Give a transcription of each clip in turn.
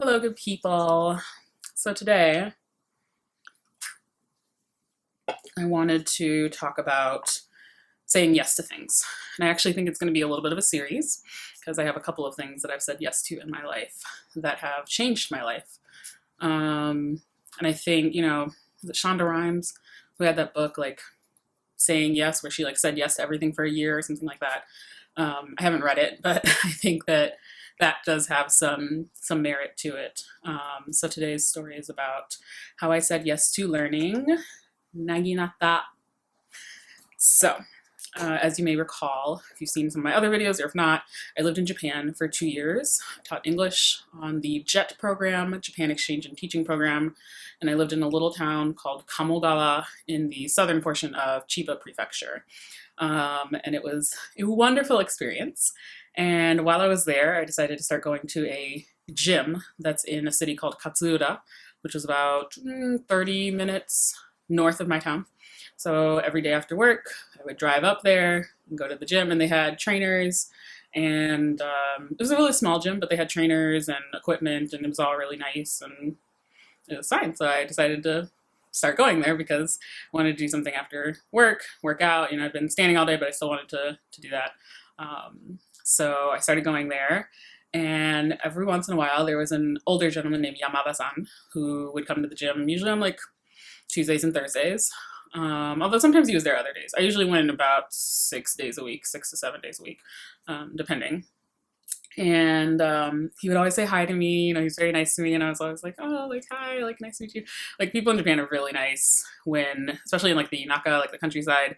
Hello, good people. So today I wanted to talk about saying yes to things. And I actually think it's going to be a little bit of a series because I have a couple of things that I've said yes to in my life that have changed my life. And I think, was it Shonda Rhimes who had that book, like Saying Yes, where she like said yes to everything for a year or something like that. I haven't read it, but I think that that does have some merit to it. So today's story is about how I said yes to learning Naginata. So, as you may recall, if you've seen some of my other videos, or if not, I lived in Japan for 2 years. I taught English on the JET program, Japan Exchange and Teaching Program, and I lived in a little town called Kamogawa in the southern portion of Chiba Prefecture. And it was a wonderful experience. And while I was there, I decided to start going to a gym that's in a city called Katsuura, which is about 30 minutes north of my town. So every day after work, I would drive up there and go to the gym, and they had trainers. And it was a really small gym, but they had trainers and equipment, and it was all really nice, and it was fine. So I decided to start going there because I wanted to do something after work out. I'd been standing all day, but I still wanted to do that. So I started going there, and every once in a while, there was an older gentleman named Yamada-san who would come to the gym, usually on like Tuesdays and Thursdays. Although sometimes he was there other days. I usually went about 6 days a week, 6 to 7 days a week, depending. And he would always say hi to me. He's very nice to me, and I was always like, "Oh, like hi, like nice to meet you." Like people in Japan are really nice when, especially in like the Naka, like the countryside.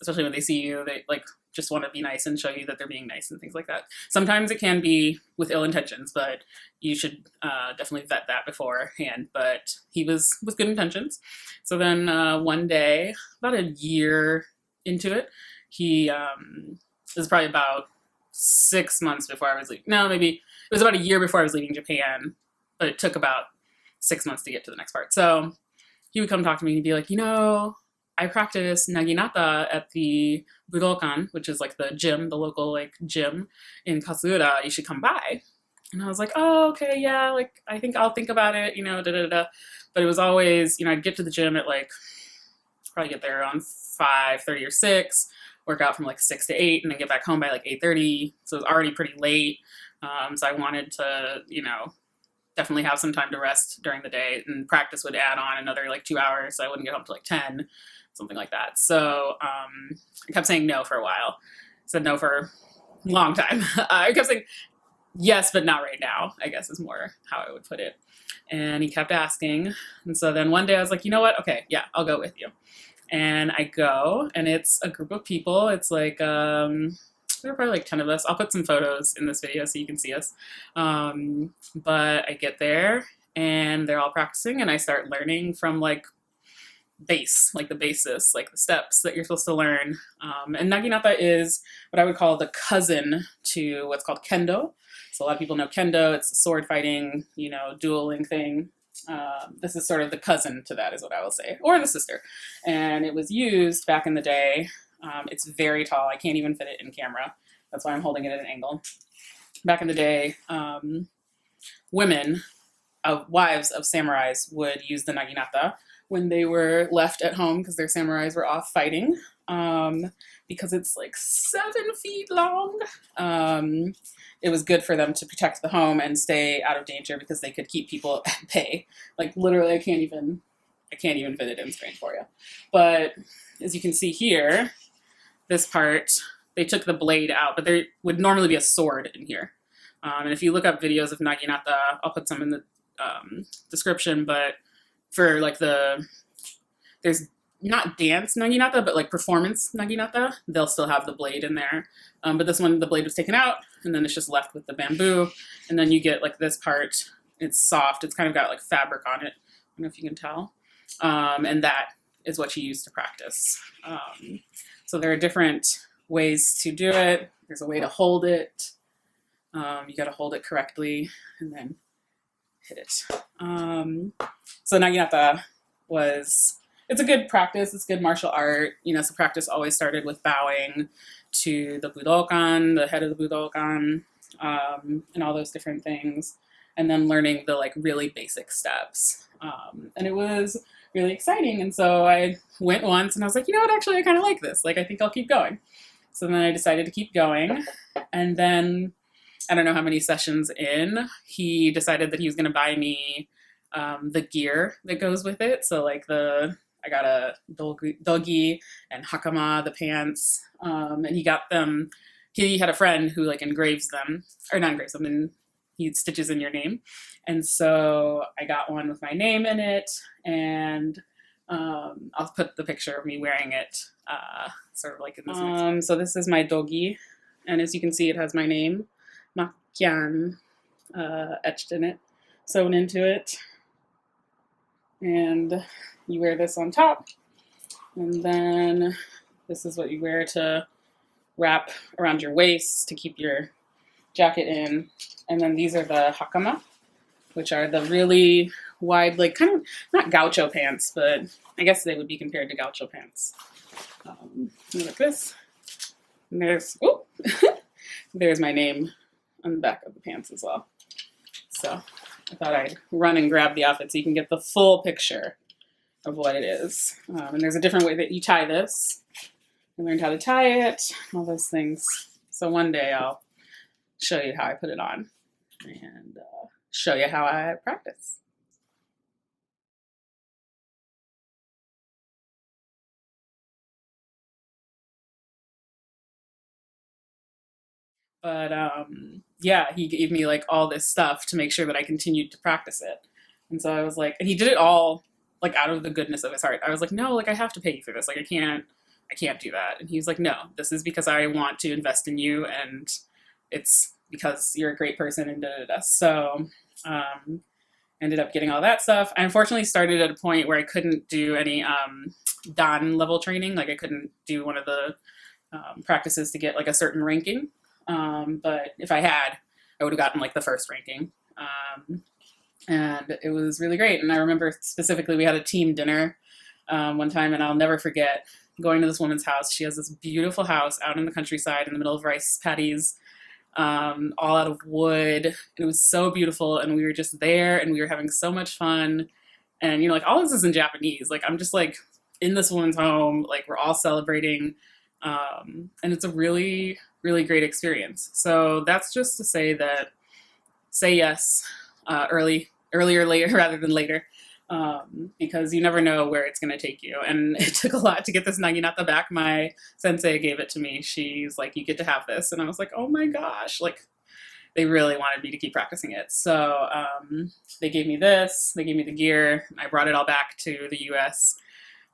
Especially when they see you, they like just want to be nice and show you that they're being nice and things like that. Sometimes it can be with ill intentions, but you should definitely vet that beforehand. But he was with good intentions. So then one day, about a year into it, he it was probably about 6 months before I was leaving. No, maybe it was about a year before I was leaving Japan, but it took about 6 months to get to the next part. So he would come talk to me and he'd be like, I practice Naginata at the Budokan, which is like the gym, the local like gym in Katsuura. You should come by. And I was like, oh, okay, yeah, like I think I'll think about it, da da da. But it was always, I'd get to the gym at like probably get there around 5:30 or 6, work out from like 6 to 8, and then get back home by like 8:30. So it was already pretty late. So I wanted to, definitely have some time to rest during the day, and practice would add on another like 2 hours, so I wouldn't get home till like 10, something like that. So I kept saying no for a while. Said no for a long time. I kept saying yes, but not right now, I guess is more how I would put it. And he kept asking. And so then one day I was like, you know what? Okay, yeah, I'll go with you. And I go, and it's a group of people. It's like, there are probably like 10 of us. I'll put some photos in this video so you can see us. But I get there, and they're all practicing, and I start learning from like the basis, like the steps that you're supposed to learn. And Naginata is what I would call the cousin to what's called kendo. So a lot of people know kendo. It's a sword fighting, dueling thing. This is sort of the cousin to that, is what I will say, or the sister. And it was used back in the day. It's very tall. I can't even fit it in camera. That's why I'm holding it at an angle. Back in the day, women, wives of samurais, would use the naginata when they were left at home because their samurais were off fighting. Because it's like 7 feet long. It was good for them to protect the home and stay out of danger because they could keep people at bay. Like literally, I can't even fit it in screen for you. But as you can see here, this part, they took the blade out, but there would normally be a sword in here. And if you look up videos of Naginata, I'll put some in the description, but for like there's not dance Naginata, but like performance Naginata, they'll still have the blade in there. But this one, the blade was taken out, and then it's just left with the bamboo. And then you get like this part, it's soft, it's kind of got like fabric on it. I don't know if you can tell. And that is what you use to practice. So there are different ways to do it. There's a way to hold it. You got to hold it correctly and then hit it. So Naginata it's a good practice. It's good martial art. So practice always started with bowing to the Budokan, the head of the Budokan. and all those different things, and then learning the like really basic steps. And it was really exciting. And so I went once and I was like, you know what, actually, I kind of like this. Like, I think I'll keep going. So then I decided to keep going. And then I don't know how many sessions in, he decided that he was going to buy me the gear that goes with it. So like I got a dogi and hakama, the pants, and he got them. He had a friend who like engraves them, or not engraves them, and he stitches in your name. And so I got one with my name in it, and I'll put the picture of me wearing it, sort of like in this. So this is my dogi, and as you can see, it has my name, Makyan, etched in it, sewn into it. And you wear this on top, and then this is what you wear to wrap around your waist to keep your jacket in. And then these are the hakama, which are the really wide, like kind of not gaucho pants, but I guess they would be compared to gaucho pants. Like this. And there's, oh, there's my name on the back of the pants as well. So I thought I'd run and grab the outfit so you can get the full picture of what it is. And there's a different way that you tie this. I learned how to tie it, all those things. So one day I'll show you how I put it on and show you how I practice. But yeah, he gave me like all this stuff to make sure that I continued to practice it. And so I was like, and he did it all like out of the goodness of his heart. I was like, no, like I have to pay you for this. Like I can't do that. And he was like, no, this is because I want to invest in you, and it's because you're a great person, and da da da. So ended up getting all that stuff. I unfortunately started at a point where I couldn't do any Dan level training. Like I couldn't do one of the practices to get like a certain ranking. But if I had, I would have gotten like the first ranking. And it was really great. And I remember specifically we had a team dinner one time, and I'll never forget going to this woman's house. She has this beautiful house out in the countryside in the middle of rice paddies, all out of wood. And it was so beautiful, and we were just there, and we were having so much fun. And you know, like all this is in Japanese. Like I'm just like in this woman's home, like we're all celebrating, and it's a really, really great experience. So that's just to say that say yes earlier later rather than later, because you never know where it's going to take you. And it took a lot to get this Naginata back. My sensei gave it to me. She's like, you get to have this. And I was like, oh my gosh, like they really wanted me to keep practicing it. So they gave me this, they gave me the gear. I brought it all back to the US.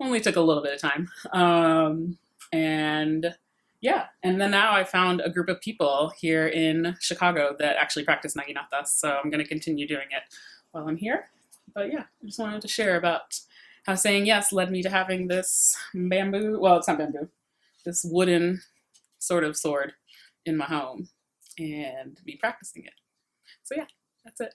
Only took a little bit of time. And yeah, and then now I found a group of people here in Chicago that actually practice Naginata. So I'm going to continue doing it while I'm here. But yeah, I just wanted to share about how saying yes led me to having this bamboo, well, it's not bamboo, this wooden sort of sword in my home and be practicing it. So yeah, that's it.